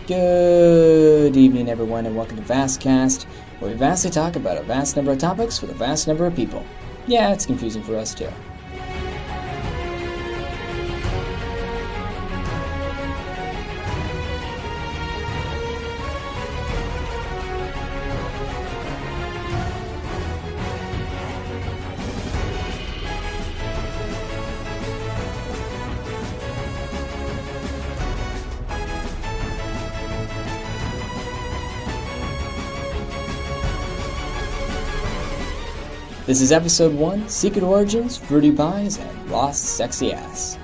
Good evening, everyone, and welcome to Vastcast, where we vastly talk about a vast number of topics with a vast number of people. Yeah, it's confusing for us, too. This is Episode 1, Secret Origins, Fruity Pies, and Roth's Sexy Ass.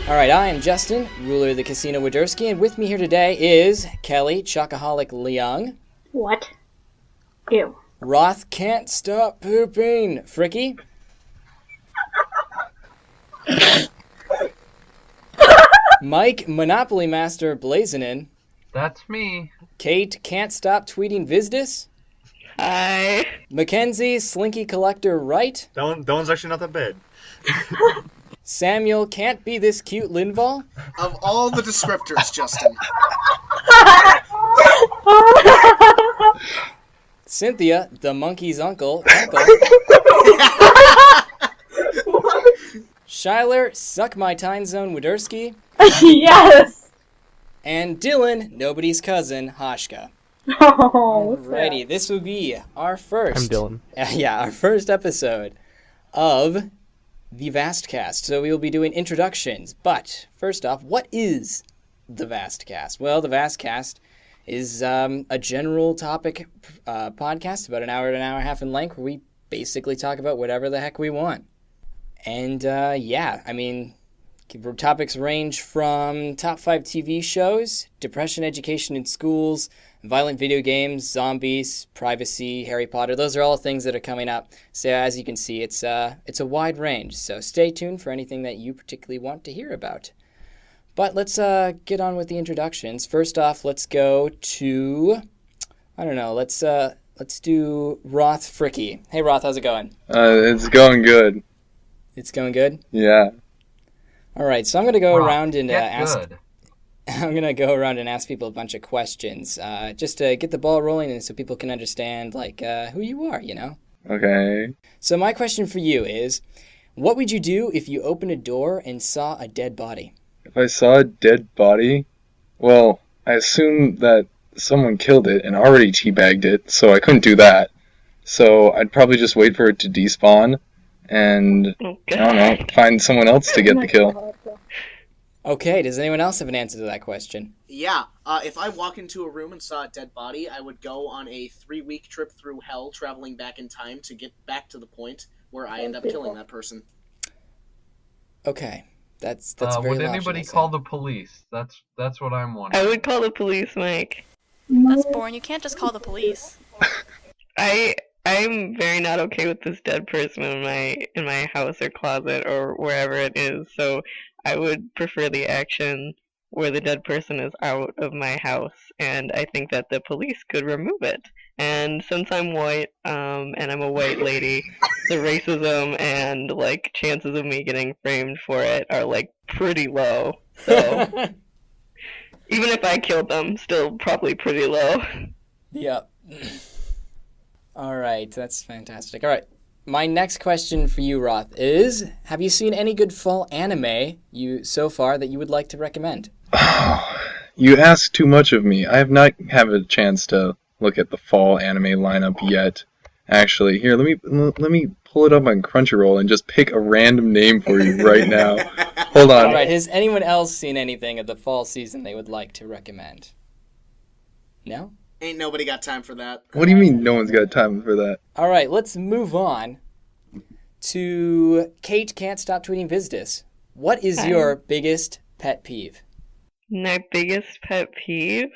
Alright, I am Justin, ruler of the Casino Wadersky, and with me here today is Kelly, Chocoholic Leung. What? Ew. Roth can't stop pooping. Fricky. Mike, Monopoly Master Blazinin. That's me. Kate can't stop tweeting Vizdis. Hi. Mackenzie, Slinky Collector Right. That one's actually not that bad. Samuel can't be this cute Linval. Of all the descriptors, Justin. Cynthia, the monkey's uncle. Schyler, suck my time zone Wadersky. Yes! And Dylan, nobody's cousin, Hashka. Oh, Alrighty, this will be our first. I'm Dylan. Our first episode of the Vastcast. So we will be doing introductions. But first off, what is the Vastcast? Well, the Vastcast is a general topic podcast, about an hour and a half in length, where we basically talk about whatever the heck we want. And topics range from top 5 TV shows, depression education in schools, violent video games, zombies, privacy, Harry Potter. Those are all things that are coming up. So as you can see, it's a wide range. So stay tuned for anything that you particularly want to hear about. But let's get on with the introductions. First off, let's go to, let's do Roth Fricky. Hey Roth, how's it going? It's going good. It's going good? Yeah. All right, so I'm going to go around and I'm going to go around and ask people a bunch of questions, just to get the ball rolling and so people can understand, who you are, you know? Okay. So my question for you is, what would you do if you opened a door and saw a dead body? If I saw a dead body, well, I assume that someone killed it and already teabagged it, so I couldn't do that. So I'd probably just wait for it to despawn and, I don't know, find someone else to get the kill. Okay, does anyone else have an answer to that question? Yeah, if I walk into a room and saw a dead body, I would go on a 3-week trip through hell, traveling back in time to get back to the point where I end up killing that person. Okay. That's very would logical, anybody so. call the police? That's what I'm wondering. I would call the police, Mike. That's boring. You can't just call the police. I'm very not okay with this dead person in my house or closet or wherever it is, so I would prefer the action where the dead person is out of my house, and I think that the police could remove it. And since I'm white, and I'm a white lady, the racism and, chances of me getting framed for it are, pretty low. So, even if I killed them, still probably pretty low. Yep. All right, that's fantastic. All right, my next question for you, Roth, is, have you seen any good fall anime so far that you would like to recommend? You ask too much of me. I have not had a chance to look at the fall anime lineup yet. Actually, here, let me pull it up on Crunchyroll and just pick a random name for you right now. Hold on. All right, has anyone else seen anything of the fall season they would like to recommend? No? Ain't nobody got time for that. What do you mean no one's got time for that? All right, let's move on to Kate Can't Stop Tweeting Vizdis. What is your biggest pet peeve? My biggest pet peeve?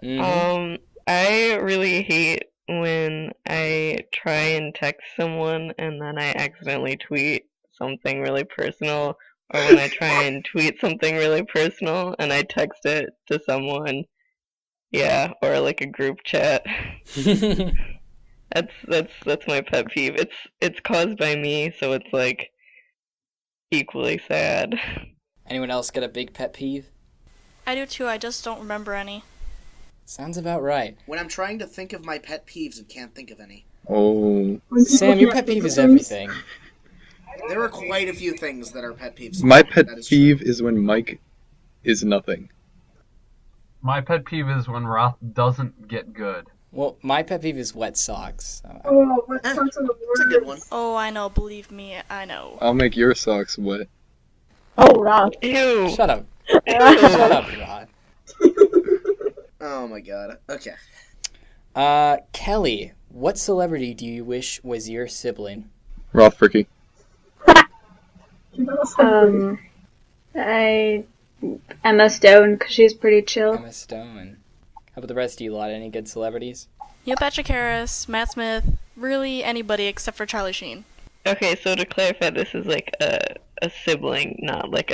Mm-hmm. I really hate when I try and text someone and then I accidentally tweet something really personal or when I try and tweet something really personal and I text it to someone. Yeah, or like a group chat. That's my pet peeve. It's caused by me, so it's like equally sad. Anyone else got a big pet peeve? I do too, I just don't remember any. Sounds about right. When I'm trying to think of my pet peeves and can't think of any. Oh. Sam, your pet peeve is everything. There are quite a few things that are pet peeves. My pet That is peeve true. is when Mike is nothing. My pet peeve is when Roth doesn't get good. Well, my pet peeve is wet socks. Oh, what socks are the It's a good one. Oh, I know, believe me, I know. I'll make your socks wet. Oh, Roth. Ew. Shut up. Shut up, Rod. Oh my god. Okay. Kelly, what celebrity do you wish was your sibling? Roth Fricky. Emma Stone, because she's pretty chill. Emma Stone. How about the rest of you lot? Any good celebrities? Neil Patrick Harris, Matt Smith, really anybody except for Charlie Sheen. Okay, so to clarify, this is like a sibling, not like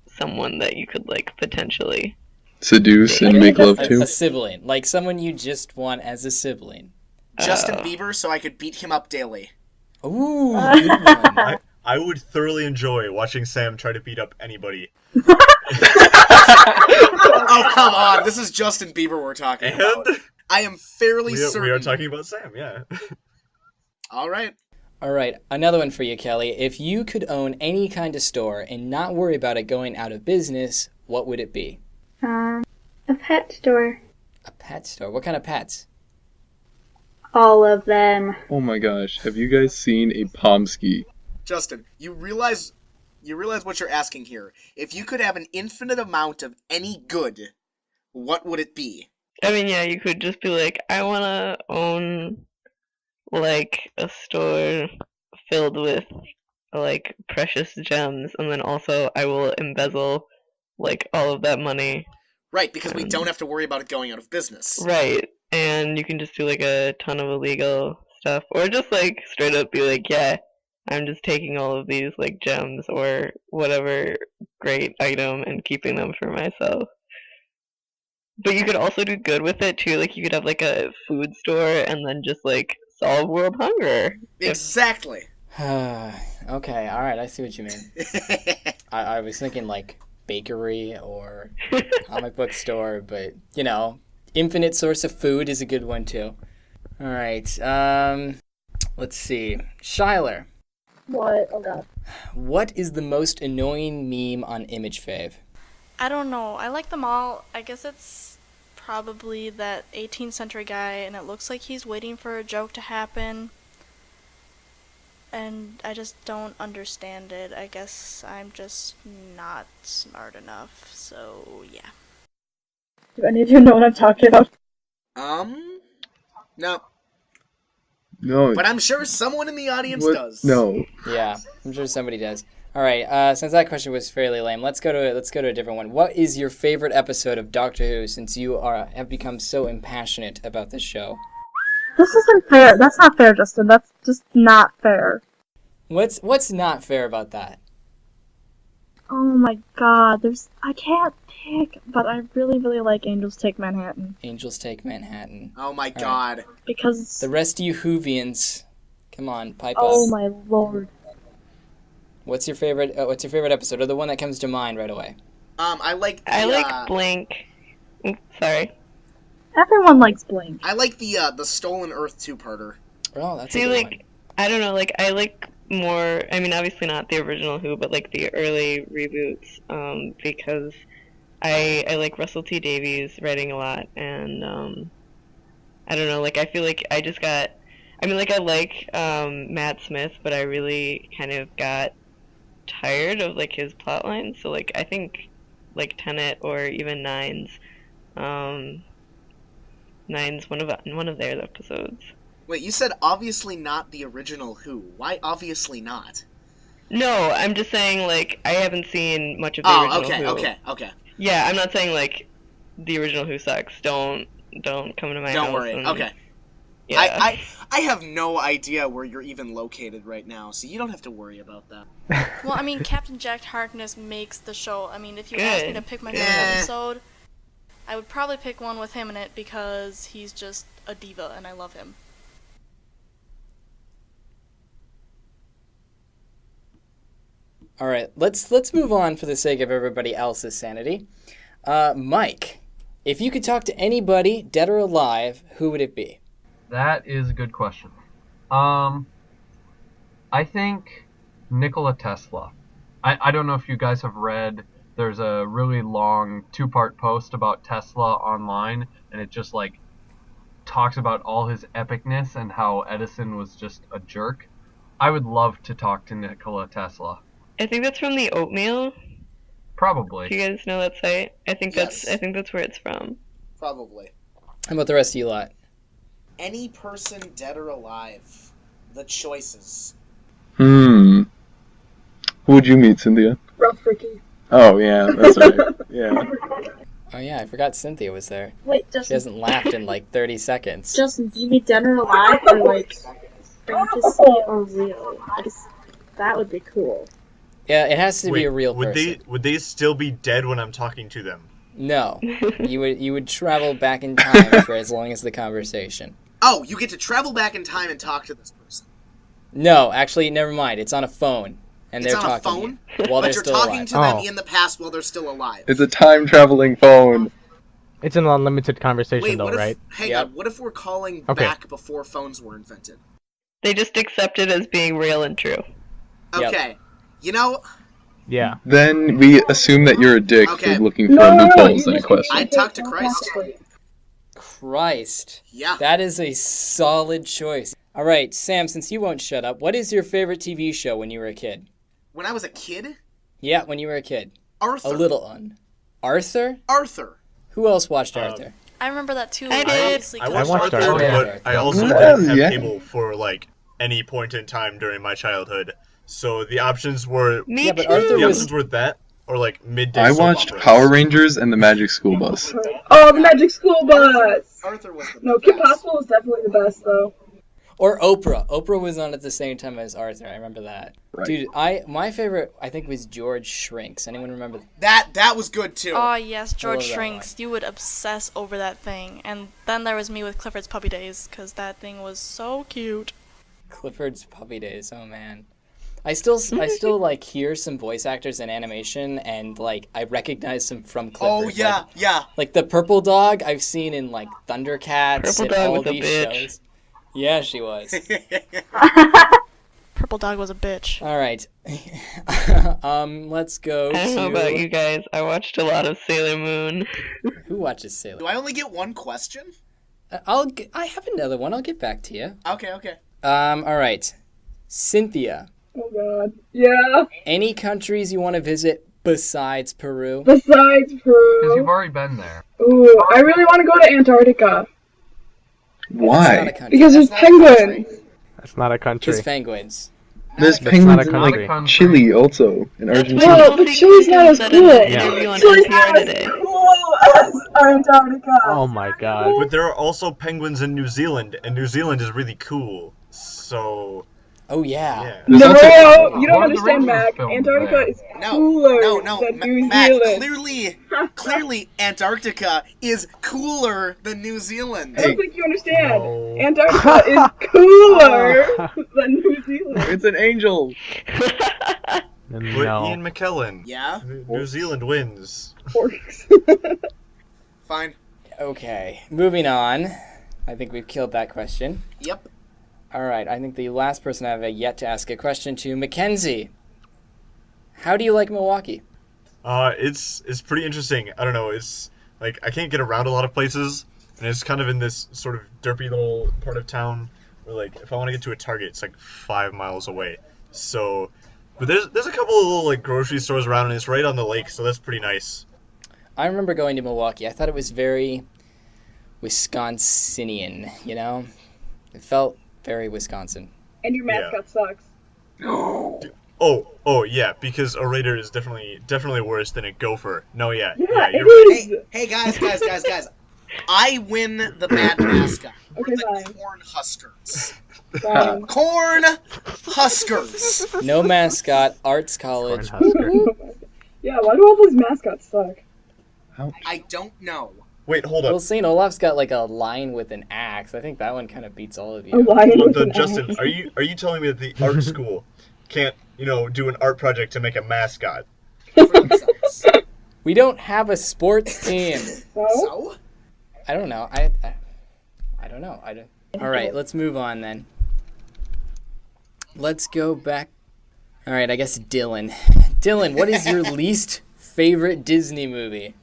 someone that you could like potentially. Seduce and make love to. A sibling. Like someone you just want as a sibling. Justin Bieber, so I could beat him up daily. Ooh, good one. I would thoroughly enjoy watching Sam try to beat up anybody. Oh, come on. This is Justin Bieber we're talking about. And I am fairly we certain. are talking about Sam, yeah. All right. All right, another one for you, Kelly. If you could own any kind of store and not worry about it going out of business, what would it be? A pet store. A pet store. What kind of pets? All of them. Oh my gosh, have you guys seen a Pomsky? Justin, you realize what you're asking here. If you could have an infinite amount of any good, what would it be? I mean, yeah, you could just be like, I want to own like a store filled with like precious gems, and then also I will embezzle like all of that money. Right, because we don't have to worry about it going out of business. Right, and you can just do like a ton of illegal stuff, or just like straight up be like, yeah, I'm just taking all of these like gems or whatever great item and keeping them for myself. But you could also do good with it too, like you could have like a food store and then just like solve world hunger. Exactly. Okay, alright, I see what you mean. I was thinking like bakery or comic book store, but you know, infinite source of food is a good one too. Alright, let's see. Schyler. What? Oh god. What is the most annoying meme on ImageFave? I don't know, I like them all. I guess it's probably that 18th century guy, and it looks like he's waiting for a joke to happen. And I just don't understand it. I guess I'm just not smart enough, so yeah. Do any of you know what I'm talking about? No. No. But I'm sure someone in the audience What? does. No. Yeah, I'm sure somebody does. All right, since that question was fairly lame, let's go to a different one. What is your favorite episode of Doctor Who? Since you have become so impassionate about this show. This isn't fair. That's not fair, Justin. That's just not fair. What's not fair about that? Oh my god, I can't pick, but I really, really like Angels Take Manhattan. Angels Take Manhattan. Oh my god. Because, The rest of you Whovians, come on, pipe oh up. my lord. What's your favorite episode, or the one that comes to mind right away? I like the, I like Blink. Sorry. Everyone likes Blink. I like the Stolen Earth two-parter. Oh, that's See, a good like, I don't know, like, I like more, I mean, obviously not the original Who, but, like, the early reboots, because I like Russell T. Davies writing a lot, and, I don't know, like, I feel like I just got, I mean, like, I like, Matt Smith, but I really kind of got tired of, like, his plot lines, so, like, I think, like, Tenet or even Nine's one of their episodes. Wait, you said obviously not the original Who. Why obviously not? No, I'm just saying, like, I haven't seen much of the original Who. Okay. Yeah, I'm not saying, like, the original Who sucks. Don't come to my house. Don't worry. And, Okay. Yeah. I have no idea where you're even located right now, so you don't have to worry about that. Well, I mean, Captain Jack Harkness makes the show. I mean, if you asked me to pick my favorite episode, I would probably pick one with him in it because he's just a diva and I love him. All right, let's move on for the sake of everybody else's sanity. Mike, if you could talk to anybody, dead or alive, who would it be? That is a good question. I think Nikola Tesla. I don't know if you guys have read, there's a really long 2-part post about Tesla online, and it just like talks about all his epicness and how Edison was just a jerk. I would love to talk to Nikola Tesla. I think that's from the Oatmeal. Probably. Do you guys know that site? I think Yes. that's where it's from. Probably. How about the rest of you lot? Any person, dead or alive. The choices. Who would you meet, Cynthia? Roth Ricky. Oh, yeah, that's right. Yeah. Oh yeah, I forgot Cynthia was there. Wait, She Justin. hasn't laughed in like 30 seconds. Justin, do you mean dead or alive or like fantasy or real? I guess that would be cool. Yeah, it has to be Wait, a real would person. would they still be dead when I'm talking to them? No, you would travel back in time for as long as the conversation. Oh, you get to travel back in time and talk to this person. No, actually, never mind. It's on a phone, and It's they're on a talking phone? to you while they're But you're still talking alive. to them Oh. in the past while they're still alive. It's a time-traveling phone. It's an unlimited conversation, Wait, though, what if, right? hang Yep. on, what if we're calling Okay. back before phones were invented? They just accept it as being real and true. Yep. Okay. You know, Yeah. Then we assume that you're a dick Okay. for looking for loopholes in a question. I'd talk to Christ. Christ. Yeah. That is a solid choice. All right, Sam, since you won't shut up, what is your favorite TV show when you were a kid? When I was a kid, Yeah, when you were a kid. Arthur. A little un. Arthur? Arthur. Who else watched Arthur? I remember that too. I did. obviously, I because watched watched Arthur, Arthur. but I also Yeah, didn't have yeah. cable for like any point in time during my childhood. So the options were Me Yeah, but too. Arthur the was- options were that or like midday. I soap watched operas. Power Rangers and the Magic School Bus. Oh, the Magic School Bus! Arthur was the No, Kim best. Possible was definitely the best, though. Or Oprah. Oprah was on at the same time as Arthur. I remember that. Right. Dude, my favorite, I think, was George Shrinks. Anyone remember? That was good too. Oh yes, George love that Shrinks. You would obsess over that thing. And then there was me with Clifford's Puppy Days, because that thing was so cute. Clifford's Puppy Days. Oh man. I still like hear some voice actors in animation, and like I recognize them from Clifford. Oh yeah, yeah. Like the purple dog I've seen in like Thundercats Purple and dog all was a these bitch. shows. Yeah, she was. Purple Dog was a bitch. All right. Let's go I don't know to about you guys. I watched a lot of Sailor Moon. who watches Sailor. Do I only get one question? I have another one. I'll get back to you. Okay, okay. All right. Cynthia, Oh god. Yeah. any countries you want to visit besides Peru? Besides Because Peru. you've already been there. Ooh, I really want to go to Antarctica. It's not a Why? country. Because there's That's not a country. penguins. That's not a country. Just penguins. There's That's penguins not a in like country. Chile also, in Argentina. Well, but Chile's not as said cool. in an Yeah. interview on Chile's NPR not as today. cool as Antarctica. Oh my god. But there are also penguins in New Zealand, and New Zealand is really cool. So Oh yeah. yeah. There's No, also- you don't One of the understand, Rangers Mac. filmed Antarctica there. is No, cooler no, than New Matt. Zealand. Clearly, Antarctica is cooler than New Zealand. I don't think you understand. No. Antarctica is cooler than New Zealand. It's an angel. But No. Ian McKellen. Yeah, New Zealand wins. Forks. fine. Okay. Moving on. I think we've killed that question. Yep. All right. I think the last person I have yet to ask a question to, Mackenzie. How do you like Milwaukee? It's pretty interesting. I don't know. It's like I can't get around a lot of places, and it's kind of in this sort of derpy little part of town where like if I want to get to a Target, it's like 5 miles away. So, but there's a couple of little like grocery stores around, and it's right on the lake, so that's pretty nice. I remember going to Milwaukee. I thought it was very Wisconsinian, you know? It felt very Wisconsin. And your mascot sucks. Oh yeah, because a raider is definitely worse than a gopher. No, yeah, Yeah, you're it right. is. Hey, guys. I win the bad mascot. Okay, We're the fine. Corn Huskers. Fine. Corn Huskers. No mascot, arts college. Cornhusker. Yeah, why do all those mascots suck? I don't know. Wait, hold Well, up. St. Olaf's got like a lion with an axe. I think that one kind of beats all of A you. lion Hold with up, an Justin, axe. are you telling me that the art school can't, do an art project to make a mascot? For themselves. We don't have a sports team. So? So? I don't know. I don't know. I don't. All right, let's move on then. Let's go back. All right, I guess Dylan. Dylan, what is your least favorite Disney movie?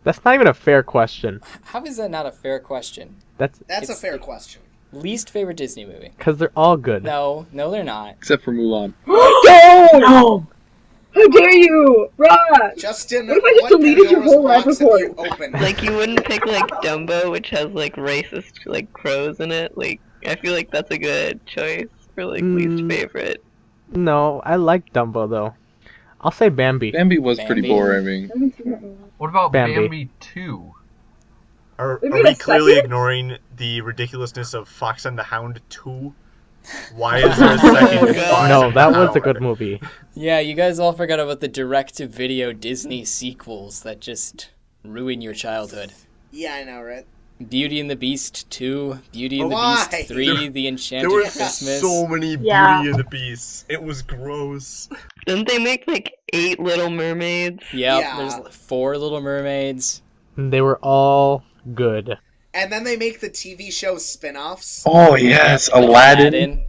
That's not even a fair question. How is that not a fair question? That's a It's fair the- question. Least favorite Disney movie? Because they're all good. No, they're not. Except for Mulan. No! How dare you! Rod! Justin, What if I just deleted your Pandora's whole life box have you report? opened? Like, you wouldn't pick, like, Dumbo, which has, like, racist, like, crows in it. Like, I feel like that's a good choice for, like, least favorite. No, I like Dumbo though. I'll say Bambi. Bambi was pretty Bambi. boring. What about Bambi. Bambi 2? Are Is we it a clearly second? ignoring the ridiculousness of Fox and the Hound 2? Why is there a second God. Fox No, and that the was a Hound? good movie. Yeah, you guys all forgot about the direct-to-video Disney sequels that just ruin your childhood. Yeah, I know, right? Beauty and the Beast 2, Beauty and the Why? Beast 3, The Enchanted There were Christmas. so many Yeah. Beauty and the Beasts. It was gross. Didn't they make, like, 8 Little Mermaids? Yep, Yeah. there's 4 Little Mermaids. They were all good. And then they make the TV show spin-offs. Oh yes, Like Aladdin.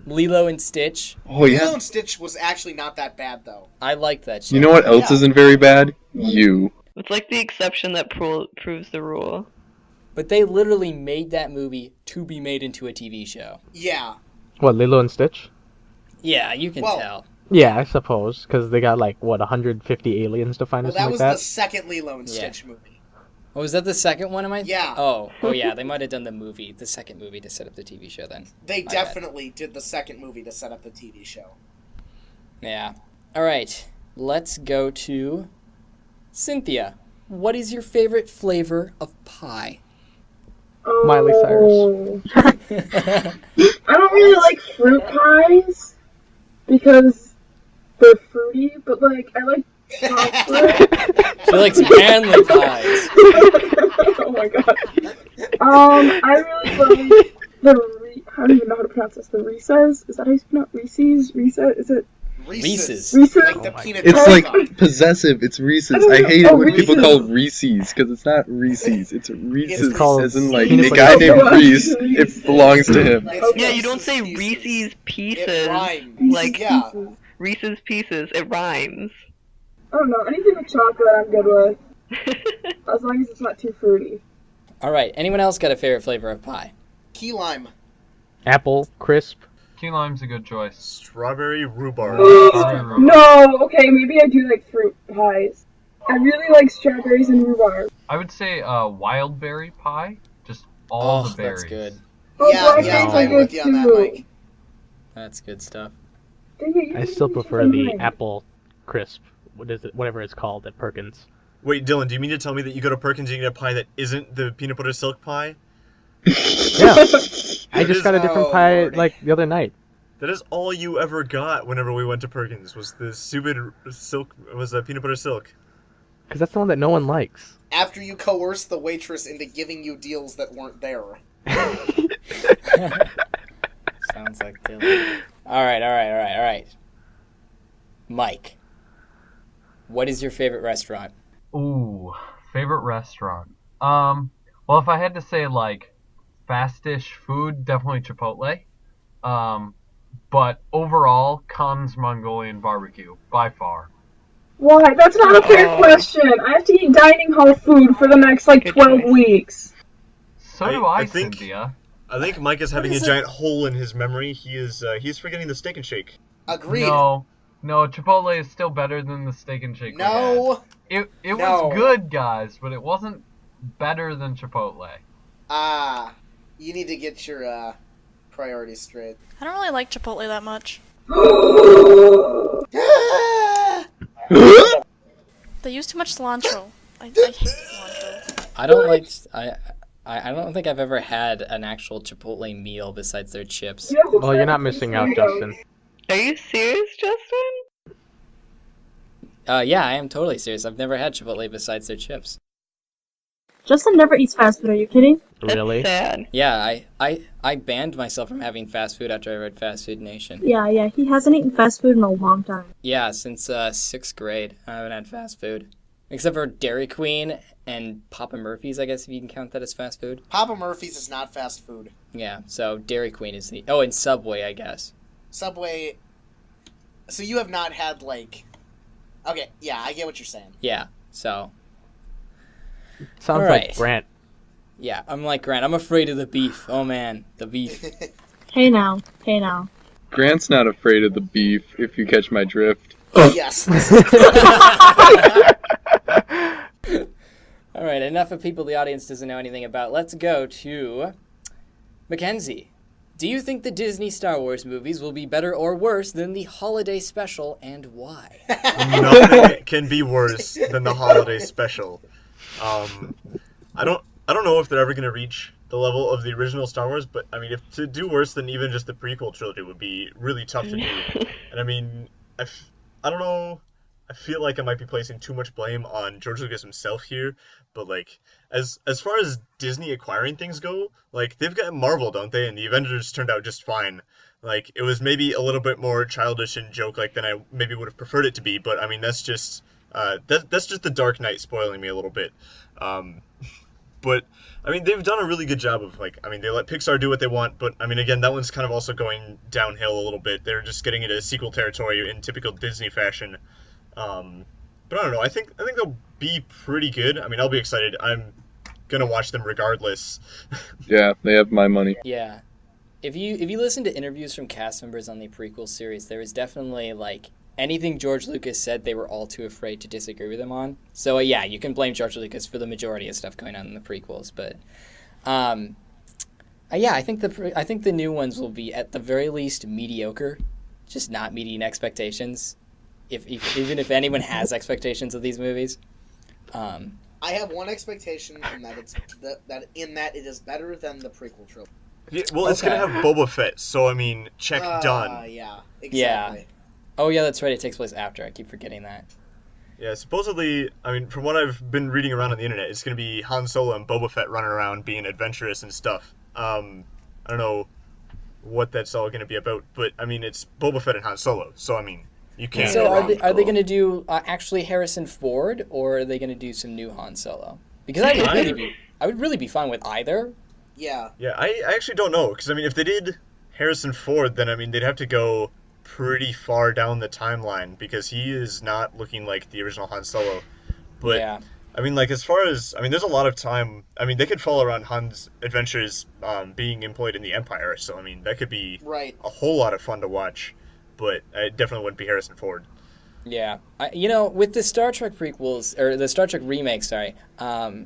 Lilo and Stitch. Oh Lilo yeah. and Stitch was actually not that bad, though. I liked that show. You know what else Yeah. isn't very bad? You. It's like the exception that proves the rule. But they literally made that movie to be made into a TV show. Yeah. What, Lilo and Stitch? Yeah, you can Well, tell. Yeah, I suppose, because they got like, what, 150 aliens to find Well, or that something was like the that? second Lilo and Yeah. Stitch movie. Oh, was that the second one? Yeah. Oh yeah, they might have done the second movie to set up the TV show then. They My bad. definitely did the second movie to set up the TV show. Yeah. All right, let's go to Cynthia. What is your favorite flavor of pie? Miley Oh. I don't really like fruit pies because they're fruity, but like I like chocolate. She likes manly pies. Oh my god. I really like I don't even know how to pronounce this. The Reese's? Is that how you pronounce Reese's? Reese's? Is it Reese's. Reese's? Like the Oh my peanut It's butter like cup. possessive. It's Reese's. I I don't hate know. it Oh, when people Reese's. call it Reese's because it's not Reese's. It's Reese's. It's called as in like peanut a butter guy cup. named Reese. It belongs to him. It's Yeah, you don't say Reese's Reese's It Pieces. rhymes. Like, yeah. Reese's Pieces. It rhymes. I don't know. Anything with chocolate I'm good with. As long as it's not too fruity. All right, anyone else got a favorite flavor of pie? Key lime. Apple, crisp. Key lime's a good choice. Strawberry rhubarb. No, okay, maybe I do like fruit pies. I really like strawberries and rhubarb. I would say wild berry pie. Just all Oh, the berries. that's good. Oh, Yeah, blackberries are I'm good with you on that, too. Mike. That's good stuff. Dang it, you I didn't still even prefer say the mine. apple crisp. What is it? Whatever it's called at Perkins. Wait, Dylan, do you mean to tell me that you go to Perkins and you get a pie that isn't the peanut butter silk pie? Yeah. I That just is- got a different Oh, pie Lordy. like the other night. That is all you ever got whenever we went to Perkins was the stupid silk, peanut butter silk. Because that's the one that no one likes. After you coerce the waitress into giving you deals that weren't there. Sounds like Dylan. All right. Mike, what is your favorite restaurant? Ooh, favorite restaurant. Well, if I had to say like fastish food, definitely Chipotle. But overall, Khan's Mongolian barbecue by far. Why? That's not a fair Oh. question. I have to eat dining hall food for the next, like, Good 12 choice. weeks. So do I, I think- Cynthia. I think Mike is having a is it? giant hole in his memory. He's forgetting the steak and shake. Agreed. No, Chipotle is still better than the steak and shake. we had. No. It No. was good, guys, but it wasn't better than Chipotle. You need to get your priorities straight. I don't really like Chipotle that much. They use too much cilantro. I hate cilantro. I don't like. I don't think I've ever had an actual Chipotle meal besides their chips. Well, you're not missing out, Justin. Are you serious, Justin? Yeah, I am totally serious. I've never had Chipotle besides their chips. Justin never eats fast food, are you kidding? Really? That's sad. Yeah, I banned myself from having fast food after I read Fast Food Nation. Yeah, he hasn't eaten fast food in a long time. Yeah, since 6th grade, I haven't had fast food. Except for Dairy Queen and Papa Murphy's, I guess, if you can count that as fast food. Papa Murphy's is not fast food. Yeah, so Dairy Queen is the... Oh, and Subway, I guess. Subway... So you have not had, like... Okay, yeah, I get what you're saying. Yeah, so... Sounds Alright. like Grant. Yeah, I'm like Grant. I'm afraid of the beef. Oh, man, the beef. Hey now. Grant's not afraid of the beef, if you catch my drift. Yes. All right, enough of people the audience doesn't know anything about. Let's go to Mackenzie. Do you think the Disney Star Wars movies will be better or worse than the holiday special, and why? Nothing can be worse than the holiday special. I don't know if they're ever gonna reach the level of the original Star Wars, but I mean, if to do worse than even just the prequel trilogy would be really tough to do. And I mean, I don't know. I feel like I might be placing too much blame on George Lucas himself here, but like as far as Disney acquiring things go, like they've got Marvel, don't they? And the Avengers turned out just fine. Like it was maybe a little bit more childish and joke-like than I maybe would have preferred it to be, but I mean that's just the Dark Knight spoiling me a little bit. But I mean they've done a really good job of like, I mean they let Pixar do what they want, but I mean again that one's kind of also going downhill a little bit. They're just getting into sequel territory in typical Disney fashion. But I don't know. I think they'll be pretty good. I mean, I'll be excited. I'm gonna watch them regardless. Yeah, they have my money. Yeah. If you listen to interviews from cast members on the prequel series, there was definitely like anything George Lucas said, they were all too afraid to disagree with him on. So yeah, you can blame George Lucas for the majority of stuff going on in the prequels, but yeah, I think the new ones will be at the very least mediocre, just not meeting expectations. Even if anyone has expectations of these movies. I have one expectation, and that it's that it is better than the prequel trilogy. Yeah, well, it's gonna have Boba Fett, so I mean, check done. Yeah, exactly. Yeah. Oh yeah, that's right. It takes place after. I keep forgetting that. Yeah, supposedly, I mean, from what I've been reading around on the internet, it's gonna be Han Solo and Boba Fett running around being adventurous and stuff. I don't know what that's all gonna be about, but I mean, it's Boba Fett and Han Solo, so I mean. You can't. So are they going to do actually Harrison Ford, or are they going to do some new Han Solo? Because I would really be fine with either. Yeah. Yeah, I actually don't know, because I mean, if they did Harrison Ford, then I mean they'd have to go pretty far down the timeline because he is not looking like the original Han Solo. But yeah. I mean, like as far as there's a lot of time. I mean, they could follow around Han's adventures being employed in the Empire. So I mean, that could be a whole lot of fun to watch. But it definitely wouldn't be Harrison Ford. Yeah. With the Star Trek prequels, or the Star Trek remakes, sorry, I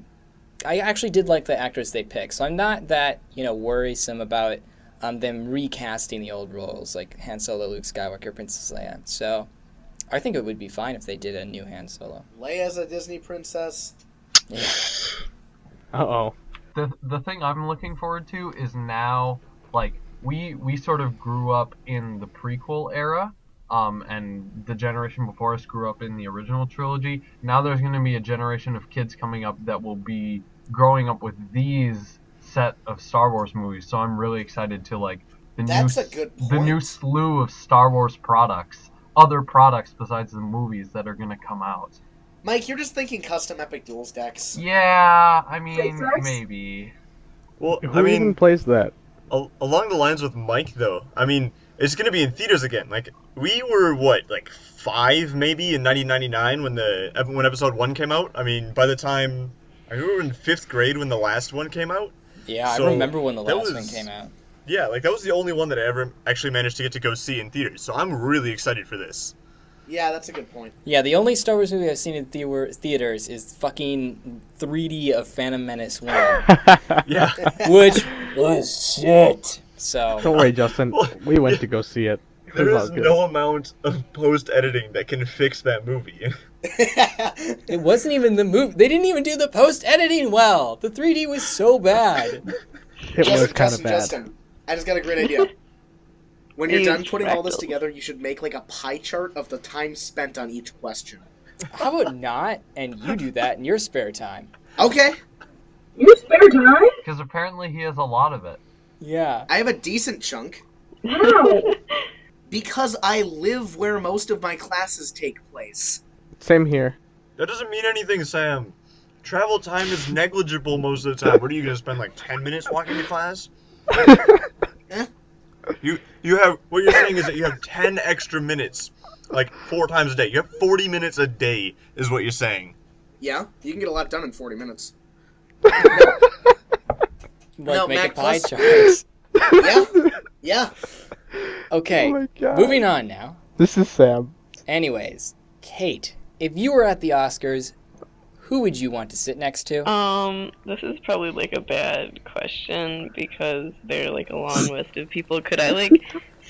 actually did like the actors they picked. So I'm not that, worrisome about them recasting the old roles, like Han Solo, Luke Skywalker, Princess Leia. So I think it would be fine if they did a new Han Solo. Leia's a Disney princess. Yeah. Uh-oh. The thing I'm looking forward to is now, like, we sort of grew up in the prequel era, and the generation before us grew up in the original trilogy. Now there's going to be a generation of kids coming up that will be growing up with these set of Star Wars movies. So I'm really excited to like the new slew of Star Wars products, other products besides the movies that are going to come out. Mike, you're just thinking custom Epic Duels decks. Yeah, I mean, maybe. Well, Who even plays that? Along the lines with Mike, though, I mean, it's going to be in theaters again. Like, we were, 5 maybe in 1999 when episode 1 came out? I mean, by the time... we were in 5th grade when the last one came out. Yeah, so I remember when the last one came out. Yeah, that was the only one that I ever actually managed to get to go see in theaters. So I'm really excited for this. Yeah, that's a good point. Yeah, the only Star Wars movie I've seen in theaters is fucking 3D of Phantom Menace 1. Yeah. Which was shit. So don't worry, Justin. We went to go see it. There was is all good. no amount of post-editing that can fix that movie. It wasn't even the movie. They didn't even do the post-editing well. The 3D was so bad. It was kind of bad. Justin, I just got a great idea. When you're Use done putting all this fractals. together, you should make like a pie chart of the time spent on each question. How about not? And you do that in your spare time. Okay, You spare time? Because apparently he has a lot of it. Yeah. I have a decent chunk. How? Because I live where most of my classes take place. Same here. That doesn't mean anything, Sam. Travel time is negligible most of the time. What are you gonna spend like 10 minutes walking to class? You have what you're saying is that you have 10 extra minutes, like 4 times a day. You have 40 minutes a day, is what you're saying. Yeah, you can get a lot done in 40 minutes. Like No, make Mac a pie plus- chart. Yeah. Okay. Oh my God. Moving on now. This is Sam. Anyways, Kate, if you were at the Oscars, who would you want to sit next to? This is probably like a bad question because there are like a long list of people. Could I like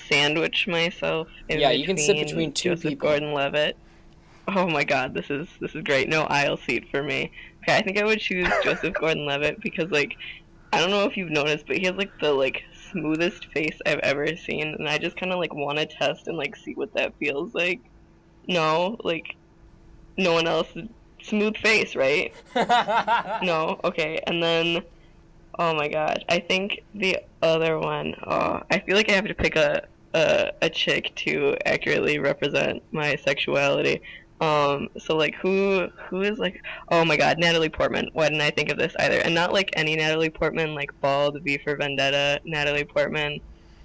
sandwich myself in Yeah, you can sit between two Joseph people. Gordon-Levitt? Oh my God, this is great. No aisle seat for me. Okay, I think I would choose Joseph Gordon-Levitt because like I don't know if you've noticed, but he has like the like smoothest face I've ever seen, and I just kind of like want to test and like see what that feels like. No, like no one else. Smooth face, right? No, okay, and then, oh my God, I think the other one, I feel like I have to pick a chick to accurately represent my sexuality. So like, who is like, oh my God, Natalie Portman. Why didn't I think of this either? And not like any Natalie Portman, like bald, V for Vendetta, Natalie Portman.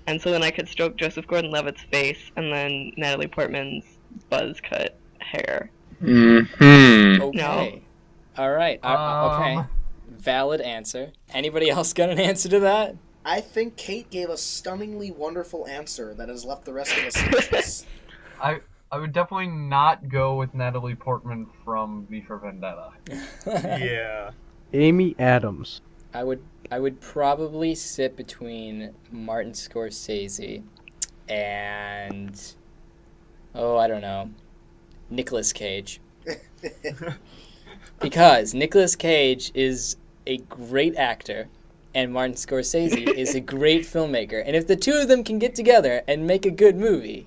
And so then I could stroke Joseph Gordon-Levitt's face, and then Natalie Portman's buzz cut hair. Mm-hmm. Okay. All right. Okay. Valid answer. Anybody else got an answer to that? I think Kate gave a stunningly wonderful answer that has left the rest of us speechless. I would definitely not go with Natalie Portman from V for Vendetta. Yeah. Amy Adams. I would probably sit between Martin Scorsese and I don't know, Nicolas Cage. Because Nicolas Cage is a great actor and Martin Scorsese is a great filmmaker. And if the two of them can get together and make a good movie,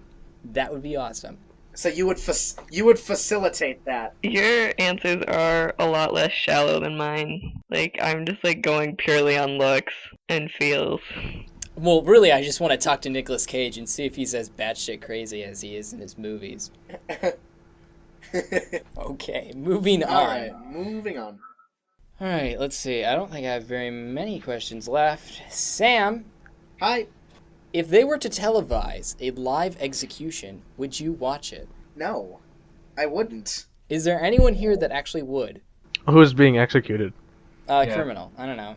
that would be awesome. So you would facilitate that. Your answers are a lot less shallow than mine. Like, I'm just, like, going purely on looks and feels. Well, really, I just want to talk to Nicolas Cage and see if he's as batshit crazy as he is in his movies. Okay, moving on. Alright, moving on. Alright, let's see. I don't think I have very many questions left. Sam, Hi. if they were to televise a live execution, would you watch it? No, I wouldn't. Is there anyone here that actually would? Who's being executed? Yeah. Criminal. I don't know.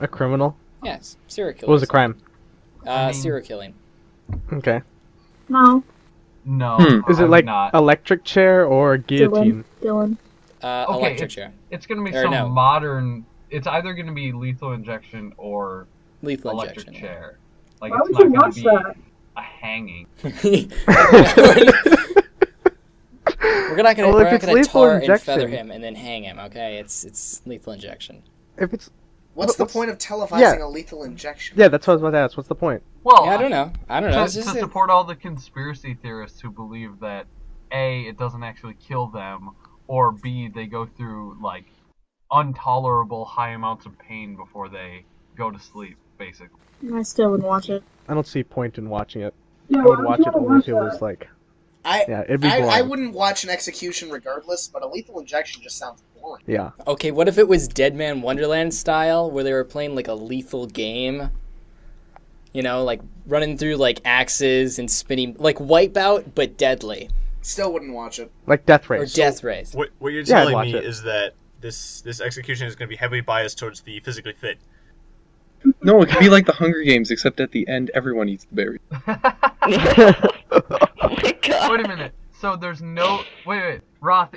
A criminal? Yes, serial killer. What was the crime? I mean- Serial killing. Okay. No. No, Is I it would like not. electric chair or guillotine? Dylan. Okay, Electric chair. It's gonna be Or some no. modern. It's either gonna be lethal injection or Lethal electric injection. chair. Like Why it's would you not gonna watch be that? a hanging. We're not gonna, Well, we're if not it's gonna lethal tar and injection- feather him and then hang him, okay? It's lethal injection. If it's What's the What's- point of televising yeah. a lethal injection? yeah, that's what I was about to ask. What's the point? Well, Yeah, I don't know. To, It's just to support all the conspiracy theorists who believe that A, it doesn't actually kill them, or B, they go through like intolerable high amounts of pain before they go to sleep, basically. I still wouldn't watch it. I don't see point in watching it. Yeah, I would why watch would it you only wanna if it watch was that? like, I yeah, it'd be boring. I wouldn't watch an execution regardless, but a lethal injection just sounds boring. Yeah. Okay, what if it was Dead Man Wonderland style, where they were playing like a lethal game? You know, like running through like axes and spinning, like Wipeout, but deadly. Still wouldn't watch it. Like Death Or Race. Death Race. What you're Yeah, I'd telling watch me it. is that this execution is going to be heavily biased towards the physically fit. No, it could be like the Hunger Games, except at the end, everyone eats the berry. Oh my God. Wait a minute. So there's no wait. Roth,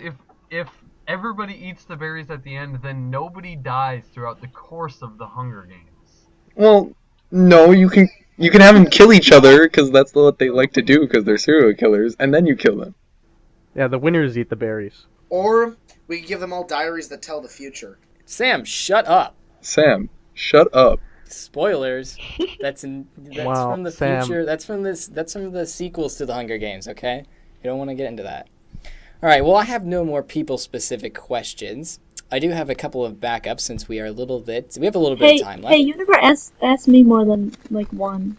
if everybody eats the berries at the end, then nobody dies throughout the course of the Hunger Games. Well, no, you can You can have them kill each other, because that's what they like to do, because they're serial killers, and then you kill them. Yeah, the winners eat the berries. Or we could give them all diaries that tell the future. Sam, shut up. Sam, shut up. Spoilers. That's Wow, from the Sam. future. That's from the sequels to the Hunger Games. Okay, you don't want to get into that. All right. Well, I have no more people-specific questions. I do have a couple of backups since we have a little bit of time left. Hey, you never asked me more than like one.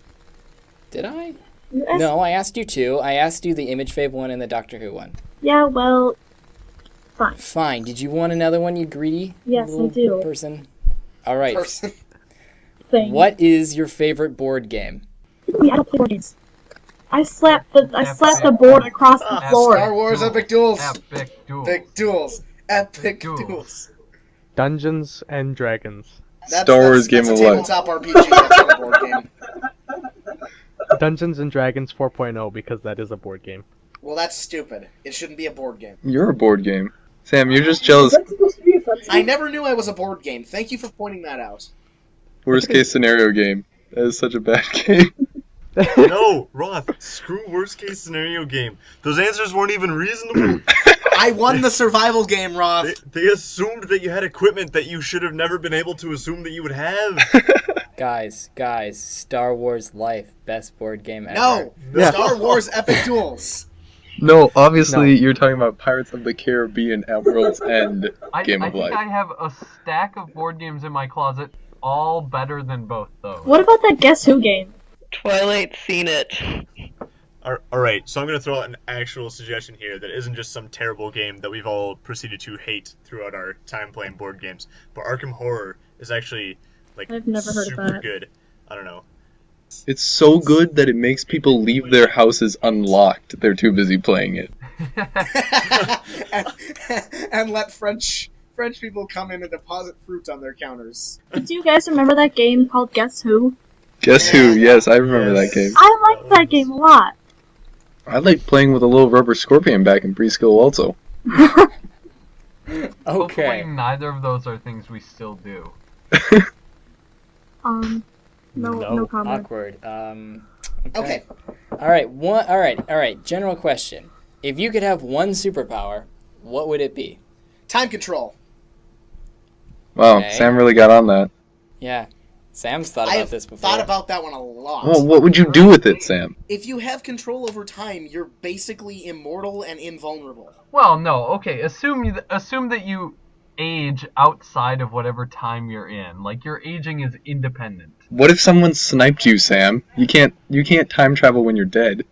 Did I? You asked- No, I asked you two. I asked you the Image Fave one and the Doctor Who one. Yeah, well, fine. Fine. Did you want another one, you greedy Yes, little I do. person? All right. Thing. What is your favorite board game? I don't play board games. I slapped the board across the floor. Star Wars Epic Duels. Epic Duels. Epic Duels. Epic Duels. Duels. Dungeons and Dragons. Star Wars Game that's of a Life. tabletop RPG. That's not a board game. Dungeons and Dragons 4.0, because that is a board game. Well, that's stupid. It shouldn't be a board game. You're a board game. Sam, you're just jealous. That's supposed to be offensive. I never knew I was a board game. Thank you for pointing that out. Worst case scenario game. That is such a bad game. No, Roth, screw worst case scenario game. Those answers weren't even reasonable. I won the survival game, Roth. They assumed that you had equipment that you should have never been able to assume that you would have. Guys, Star Wars Life, best board game ever. No, Yeah. Star Wars Epic Duels. No, obviously No. you're talking about Pirates of the Caribbean at World's End Game I of think Life. I have a stack of board games in my closet, all better than both those. What about that Guess Who game? Twilight's seen it. Alright, so I'm going to throw out an actual suggestion here that isn't just some terrible game that we've all proceeded to hate throughout our time playing board games. But Arkham Horror is actually, like, I've never heard of super that. good. I don't know. It's so good that it makes people leave their houses unlocked. They're too busy playing it. and let French people come in and deposit fruit on their counters. Do you guys remember that game called Guess Who? Guess Who? Yes, I remember that game. I liked that game a lot. I liked playing with a little rubber scorpion back in preschool also. Hopefully Okay. neither of those are things we still do. No comment. Awkward. Okay. All right. General question: if you could have one superpower, what would it be? Time control. Wow, Okay. Sam really got on that. Yeah, Sam's thought I about have this before. thought about that one a lot. Well, what would you do with it, Sam? If you have control over time, you're basically immortal and invulnerable. Well, no, okay. Assume that you age outside of whatever time you're in. Like your aging is independent. What if someone sniped you, Sam? You can't time travel when you're dead.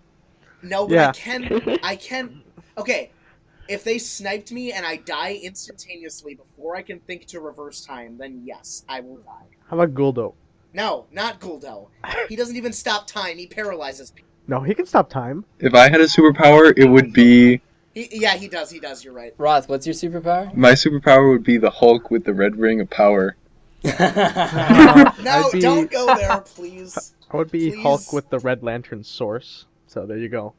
No, but Yeah. I can. Okay, if they sniped me and I die instantaneously before I can think to reverse time, then yes, I will die. How about Guldo? No, not Guldo. He doesn't even stop time. He paralyzes people. No, he can stop time. If I had a superpower, it would be... Yeah, he does. You're right. Roth, what's your superpower? My superpower would be the Hulk with the red ring of power. No, I'd be- don't go there, please. I would be Please. Hulk with the Red Lantern source. So there you go.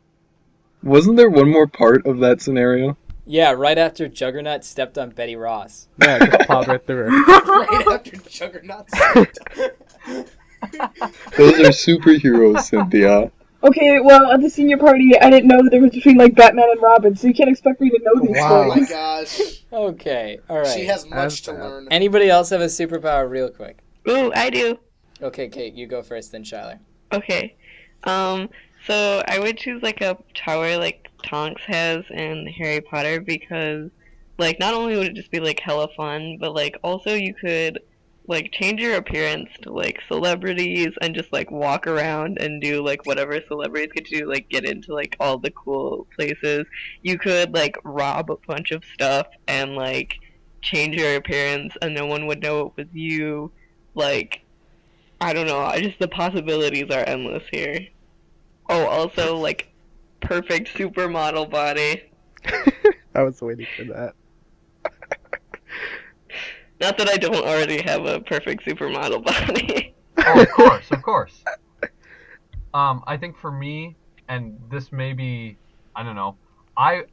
Wasn't there one more part of that scenario? Yeah, right after Juggernaut stepped on Betty Ross. Yeah, just plowed right through her. Right after Juggernaut. Those are superheroes, Cynthia. Okay, well, at the senior party, I didn't know the difference between, like, Batman and Robin, so you can't expect me to know these Oh my things. gosh. Okay, all right. She has much to That's bad. learn. Anybody else have a superpower, real quick? Ooh, I do. Okay, Kate, you go first, then Schyler. Okay. So I would choose like a tower like Tonks has in Harry Potter because like not only would it just be like hella fun, but like also you could like change your appearance to like celebrities and just like walk around and do like whatever celebrities get to do, like get into like all the cool places. You could like rob a bunch of stuff and like change your appearance and no one would know it was you. Like I don't know, the possibilities are endless here. Oh, also, like, perfect supermodel body. I was waiting for that. Not that I don't already have a perfect supermodel body. Oh, of course. I think for me, and this may be, I don't know, I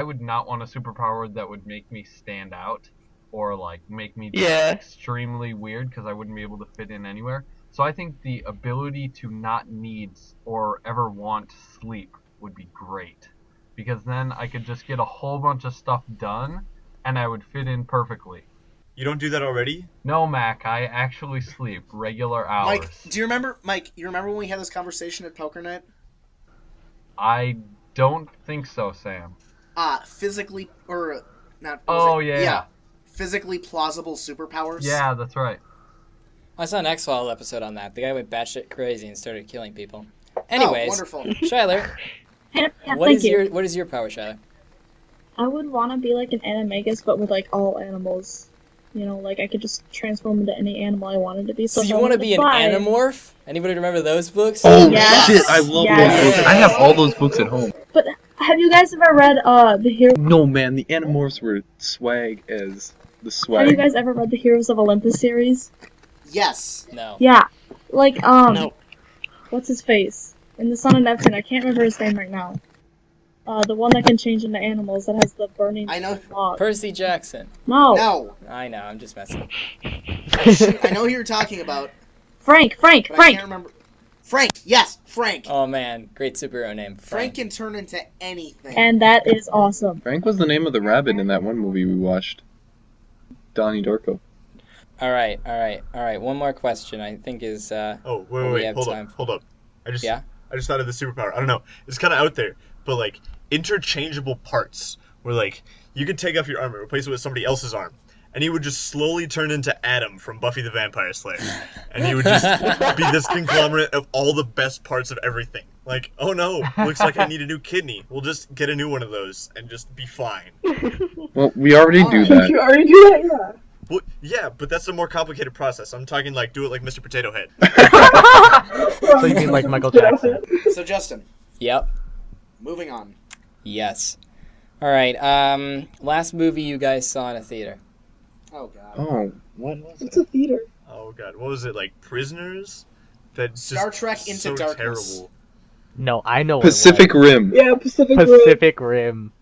would not want a superpower that would make me stand out or like make me Yeah. extremely weird because I wouldn't be able to fit in anywhere. So I think the ability to not need or ever want sleep would be great, because then I could just get a whole bunch of stuff done and I would fit in perfectly. You don't do that already? No, Mac, I actually sleep regular hours. Mike, do you remember? Mike, you remember when we had this conversation at poker night? I don't think so, Sam. Physically or not? Oh yeah. Physically plausible superpowers. Yeah, that's right. I saw an X-Files episode on that. The guy went batshit crazy and started killing people. Anyways, wonderful. Schuyler, Yeah, what thank is you. what is your power, Schuyler? I would want to be like an animagus, but with like all animals. You know, like I could just transform into any animal I wanted to be. So if you I want to wanted be an fly- Animorph? Anybody remember those books? Oh Yes. shit! I love Yes. those books. I have all those books at home. But have you guys ever read the hero? No man, the Animorphs were swag as the swag. Have you guys ever read the Heroes of Olympus series? Yes. No. Yeah, like Nope. what's his face in the Son of Neptune? I can't remember his name right now. The one that can change into animals that has the burning I know. log. Percy Jackson. No. No. I know, I'm just messing. I know who you're talking about. Frank. But I can't remember. Frank. Yes, Frank. Oh man, great superhero name, Frank Frank. can turn into anything. And that is awesome. Frank was the name of the rabbit in that one movie we watched. Donnie Darko. All right. One more question. I think is. Oh, Well, we wait, have time. hold up. I just Yeah? thought of the superpower. I don't know. It's kind of out there, but like interchangeable parts, where like you could take off your arm and replace it with somebody else's arm, and he would just slowly turn into Adam from Buffy the Vampire Slayer, and he would just be this conglomerate of all the best parts of everything. Like, oh no, looks like I need a new kidney. We'll just get a new one of those and just be fine. Well, we already do You that. already do that, yeah. Well, yeah, but that's a more complicated process. I'm talking like do it like Mr. Potato Head. So you mean like Michael Jackson? So Justin, Yep. moving on. Yes. All right. Last movie you guys saw in a theater. Oh god. Oh, what was It's it? a theater. Oh god, what was it, like Prisoners? That's just Star Trek Into so Darkness. terrible. No, I know. Pacific Rim. Yeah, Pacific Rim. Pacific Rim.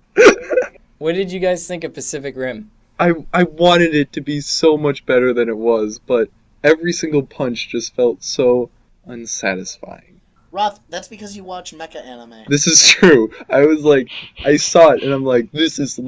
What did you guys think of Pacific Rim? I wanted it to be so much better than it was, but every single punch just felt so unsatisfying. Roth, that's because you watch mecha anime. This is true. I was like, I saw it and I'm like, this is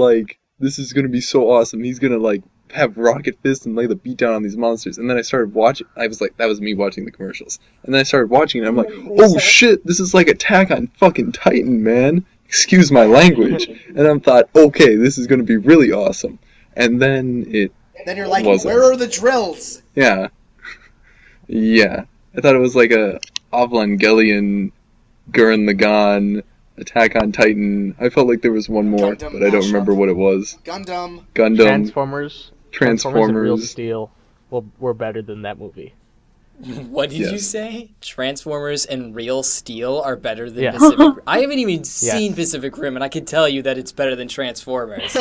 gonna be so awesome. He's gonna like have rocket fists and lay the beat down on these monsters. And then I started watching. I was like, that was me watching the commercials. And then I started watching it. And I'm like, oh shit, this is like Attack on fucking Titan, man. Excuse my language. And I thought, okay, this is gonna be really awesome. And then Then you're like, wasn't. where are the drills? yeah. Yeah. I thought it was like a Evangelion, Gurren Lagann, Attack on Titan. I felt like there was one more, Gundam but I don't mashup. remember what it was. Gundam. Gundam, Transformers and Real Transformers. Steel were better than that movie. What did you Yes. say? Transformers and Real Steel are better than Yeah. Pacific. I haven't even seen Pacific Rim, and I can tell you that it's better than Transformers.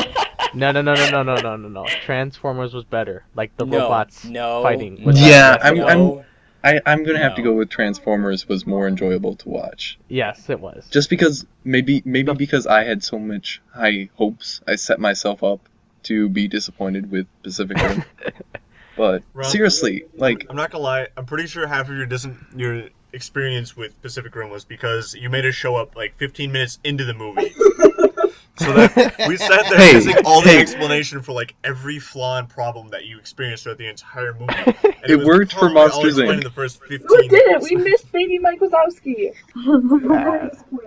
No. Transformers was better. Like the No, robots no, fighting. Was Yeah, better. No. I'm gonna have to No. go with Transformers was more enjoyable to watch. Yes, it was. Just because maybe because I had so much high hopes, I set myself up to be disappointed with Pacific Rim. But Rob, seriously, like I'm not gonna lie, I'm pretty sure half of your experience with Pacific Rim was because you made us show up like 15 minutes into the movie. So that we sat there Hey, missing all the hey. explanation for like every flaw and problem that you experienced throughout the entire movie. And It was worked for probably all Monsters, explained Inc. in the first 15 We did it! minutes. We missed baby Mike Wazowski.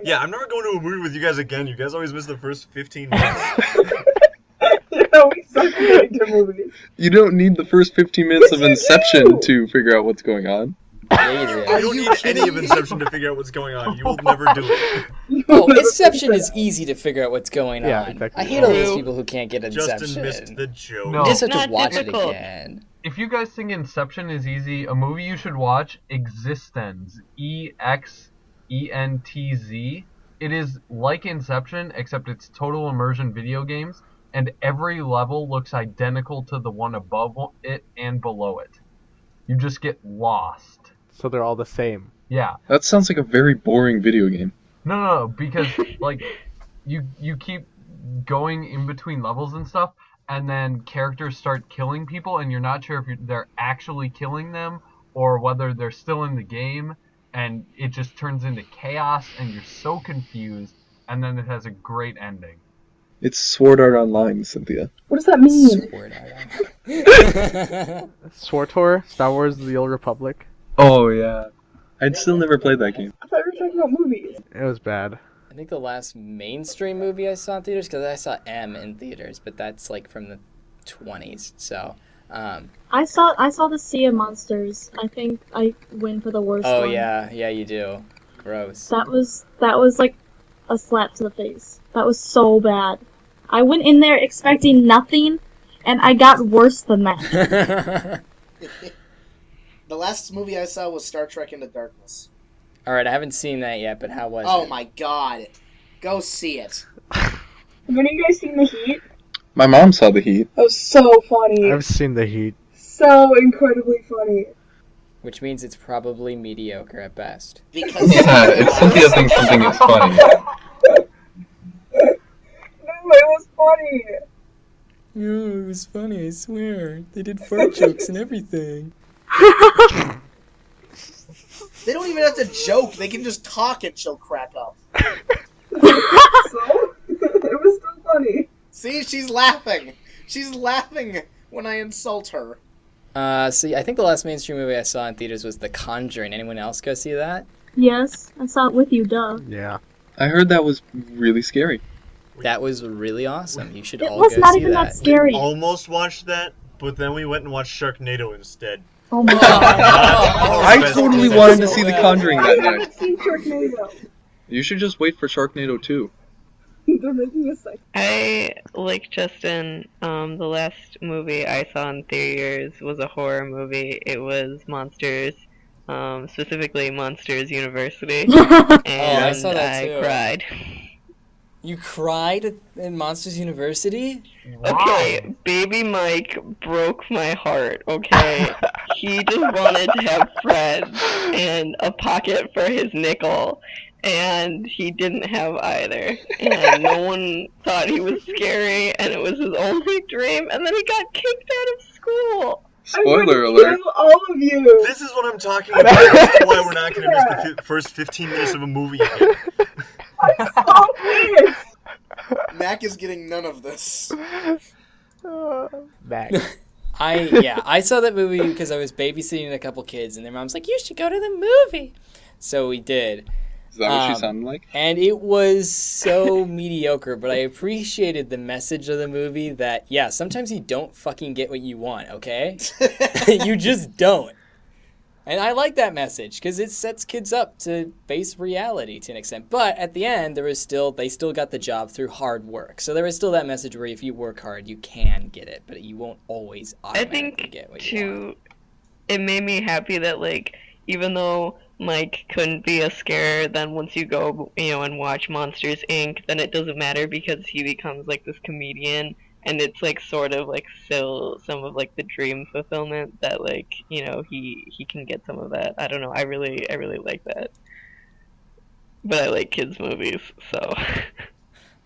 Yeah, I'm never going to a movie with you guys again. You guys always miss the first 15 minutes. Yeah, we suck at getting to movies. you don't need the first 15 minutes of Inception to figure out what's going on. Yeah, you do. You Are don't you need any kidding of me? Inception to figure out what's going on. You will never do it. Oh, Inception is easy to figure out what's going Yeah, on. exactly. I hate all those True. people who can't get Inception. Justin missed the joke. No. You just have to Not watch difficult. it again. If you guys think Inception is easy, a movie you should watch, Existenz. EXENTZ. It is like Inception, except it's total immersion video games, and every level looks identical to the one above it and below it. You just get lost. So they're all the same. Yeah. That sounds like a very boring video game. No, because like you keep going in between levels and stuff, and then characters start killing people, and you're not sure if they're actually killing them or whether they're still in the game, and it just turns into chaos, and you're so confused, and then it has a great ending. It's Sword Art Online, Cynthia. What does that mean? Sword Art. SWTOR, Star Wars: The Old Republic. Oh yeah. I'd still never played that game. I thought we were talking about movies. It was bad. I think the last mainstream movie I saw in theaters, because I saw M in theaters, but that's like from the 20s. So, I saw the Sea of Monsters. I think I win for the worst one. oh yeah, you do. Gross. That was like a slap to the face. That was so bad. I went in there expecting nothing, and I got worse than that. The last movie I saw was Star Trek Into Darkness. All right, I haven't seen that yet, but how was it? Oh my god. Go see it. Have any of you guys seen The Heat? My mom saw The Heat. That was so funny. I've seen The Heat. So incredibly funny. Which means it's probably mediocre at best. Because Yeah, if Cynthia thinks something is funny. No, it was funny. Oh, it was funny, I swear. They did fart jokes and everything. they don't even have to joke. They can just talk and she'll crack up. So? It was still funny. See, she's laughing. She's laughing when I insult her. See, I think the last mainstream movie I saw in theaters was The Conjuring. Anyone else go see that? Yes, I saw it with you, duh. Yeah. I heard that was really scary. That was really awesome. You should It all was go not see even that. that scary. Almost watched that, but then we went and watched Sharknado instead. Oh my god. I totally wanted to see The Conjuring I that haven't night. seen Sharknado. You should just wait for Sharknado 2. They're making a second. I, like Justin, the last movie I saw in theaters was a horror movie. It was Monsters, specifically Monsters University, and I saw that too. cried. You cried in Monsters University? Okay, baby Mike broke my heart, okay? He just wanted to have friends and a pocket for his nickel, and he didn't have either. And no one thought he was scary, and it was his only dream, and then he got kicked out of school. Spoiler alert. Kill all of you. This is what I'm talking about. This is why we're not going to miss the first 15 minutes of a movie again. I'm so pissed. Mac is getting none of this. Back. I saw that movie because I was babysitting a couple kids, and their mom's like, "You should go to the movie." So we did. Is that what she sounded like? And it was so mediocre, but I appreciated the message of the movie that, yeah, sometimes you don't fucking get what you want, okay? You just don't. And I like that message, because it sets kids up to face reality to an extent. But at the end, they still got the job through hard work. So there is still that message where if you work hard, you can get it, but you won't always automatically get what you want. It made me happy that, like, even though Mike couldn't be a scare, then once you go, and watch Monsters, Inc., then it doesn't matter because he becomes, like, this comedian, and it's, like, sort of, like, still some of, like, the dream fulfillment that, like, he can get some of that. I don't know, I really like that. But I like kids' movies, so.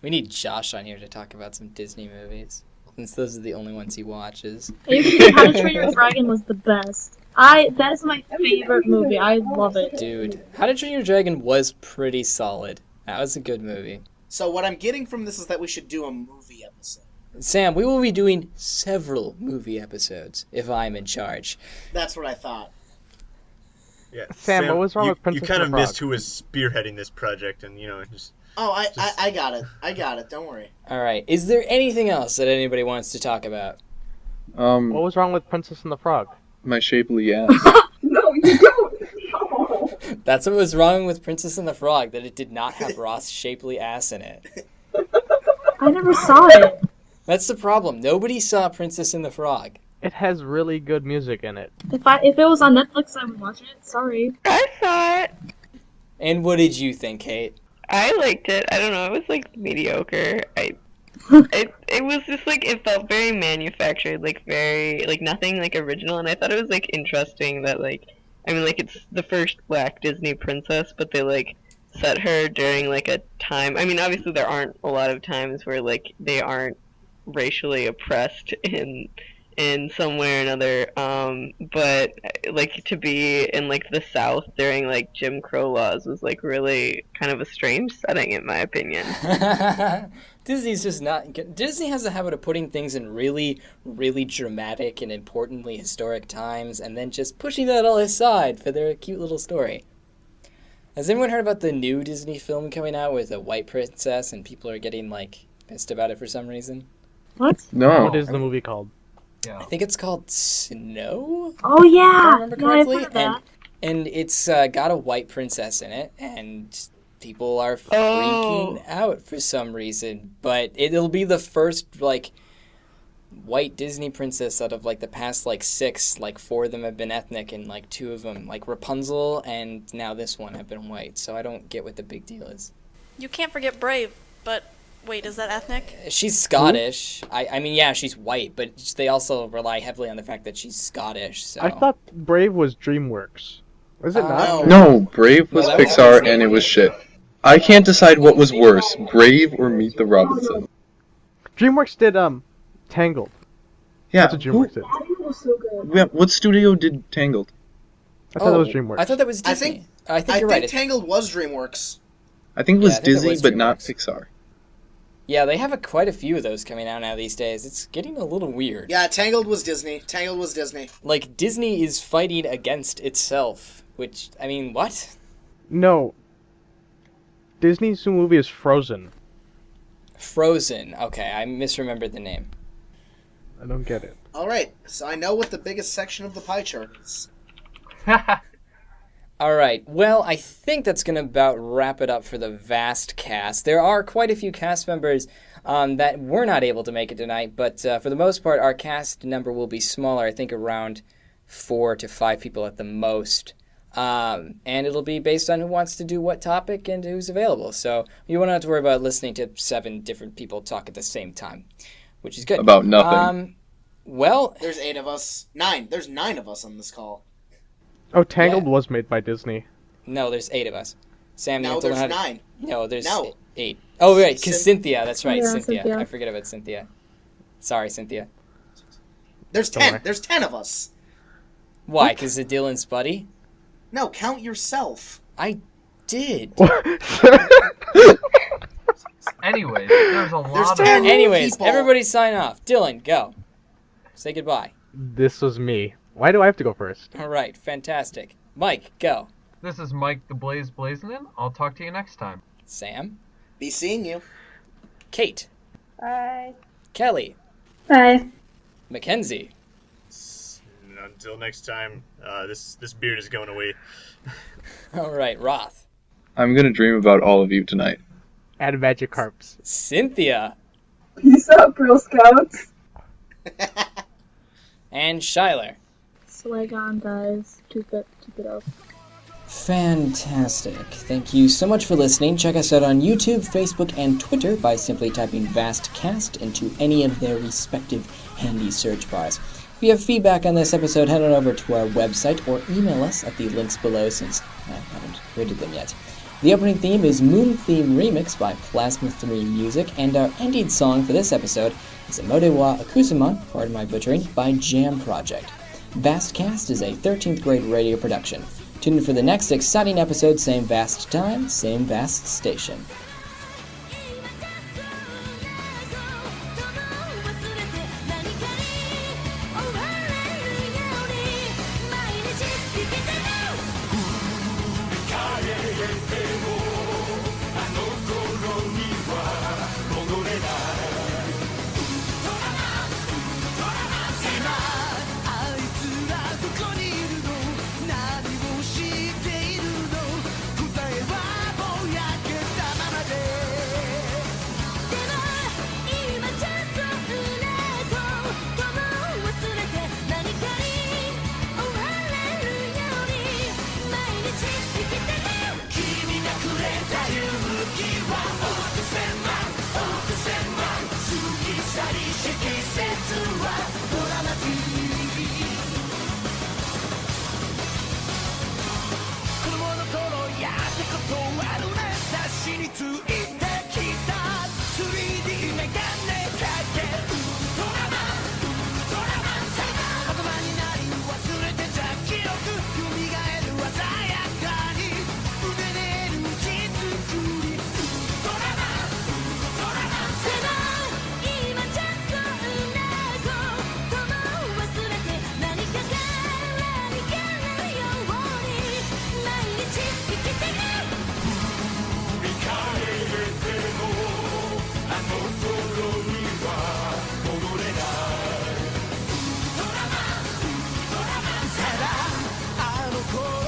We need Josh on here to talk about some Disney movies, since those are the only ones he watches. How to Train Your Dragon was the best. That is my favorite movie. I love it. Dude, How to Train Your Dragon was pretty solid. That was a good movie. So what I'm getting from this is that we should do a movie episode. Sam, we will be doing several movie episodes if I'm in charge. That's what I thought. Yeah, Sam, what was wrong with Princess You kind of and the Frog? missed who was spearheading this project, and just. Oh, I got it. I got it. Don't worry. All right. Is there anything else that anybody wants to talk about? What was wrong with Princess and the Frog? My shapely ass. No, you don't. No. That's what was wrong with Princess and the Frog, that it did not have Roth's shapely ass in it. I never saw it. That's the problem. Nobody saw Princess and the Frog. It has really good music in it. If it was on Netflix, I would watch it. Sorry. I saw it. And what did you think, Kate? I liked it. I don't know, it was, like, mediocre. It was just, like, it felt very manufactured, like, very, like, nothing, like, original, and I thought it was, like, interesting that, like, I mean, like, it's the first black Disney princess, but they, like, set her during, like, a time, I mean, obviously there aren't a lot of times where, like, they aren't racially oppressed in some way or another. But like to be in like the South during like Jim Crow laws was like really kind of a strange setting in my opinion. Disney's just not. Disney has a habit of putting things in really, really dramatic and importantly historic times, and then just pushing that all aside for their cute little story. Has anyone heard about the new Disney film coming out with a white princess, and people are getting like pissed about it for some reason? What? No. What is the movie called? Yeah. I think it's called Snow. Oh yeah, If I remember yeah, I've correctly, heard of that. and it's got a white princess in it, and people are freaking out for some reason. But it'll be the first like white Disney princess out of like the past like 6. Like 4 of them have been ethnic, and like 2 of them, like Rapunzel and now this one, have been white. So I don't get what the big deal is. You can't forget Brave, but wait, is that ethnic? She's Scottish. I mean, yeah, she's white, but they also rely heavily on the fact that she's Scottish. So I thought Brave was DreamWorks. Was it not? No, Brave was No, that was Pixar Disney. and it was shit. I can't decide what was worse, Brave or Meet the Robinson. DreamWorks did Tangled. Yeah, That's what DreamWorks did. That was so good. yeah, what studio did Tangled? I thought that was DreamWorks. I thought that was I Disney. think- I think I you're think right. Tangled was DreamWorks. I think it was Yeah, I think it Disney, was but not DreamWorks. Pixar. Yeah, they have quite a few of those coming out now these days. It's getting a little weird. Yeah, Tangled was Disney. Tangled was Disney. Like, Disney is fighting against itself, which, I mean, what? No. Disney's new movie is Frozen. Frozen. Okay, I misremembered the name. I don't get it. Alright, so I know what the biggest section of the pie chart is. All right. Well, I think that's going to about wrap it up for the Vastcast. There are quite a few cast members that were not able to make it tonight, but for the most part, our cast number will be smaller. I think around 4 to 5 people at the most. And it'll be based on who wants to do what topic and who's available. So you won't have to worry about listening to 7 different people talk at the same time, which is good. About nothing. Well, There's 8 of us. 9. There's 9 of us on this call. Oh, Tangled Yeah. was made by Disney. no, there's 8 of us. Sam, you No, have to learn there's how to... 9. No, there's No. 8. Oh, right, because Cynthia. That's right, Yeah, Cynthia. Cynthia. I forget about Cynthia. Sorry, Cynthia. There's Don't 10. worry. There's 10 of us. Why? Because of Dylan's buddy? No, count yourself. I did. Anyways, there's a lot of... 10 Anyways, people. everybody sign off. Dylan, go. Say goodbye. This was me. Why do I have to go first? All right, fantastic. Mike, go. This is Mike the Blaze Blazinin'. I'll talk to you next time. Sam. Be seeing you. Kate. Bye. Kelly. Bye. Mackenzie. Until next time, this beard is going away. All right, Roth. I'm gonna dream about all of you tonight. Add Magikarps. Cynthia. Peace out, Girl Scouts. And Schyler. Swag on, guys. Keep it up. Fantastic. Thank you so much for listening. Check us out on YouTube, Facebook, and Twitter by simply typing Vastcast into any of their respective handy search bars. If you have feedback on this episode, head on over to our website or email us at the links below since I haven't rated them yet. The opening theme is Moon Theme Remix by Plasma 3 Music, and our ending song for this episode is Emode wa Akusamon, pardon my butchering, by Jam Project. Vastcast is a 13th grade radio production. Tune in for the next exciting episode, same vast time, same vast station. Wow.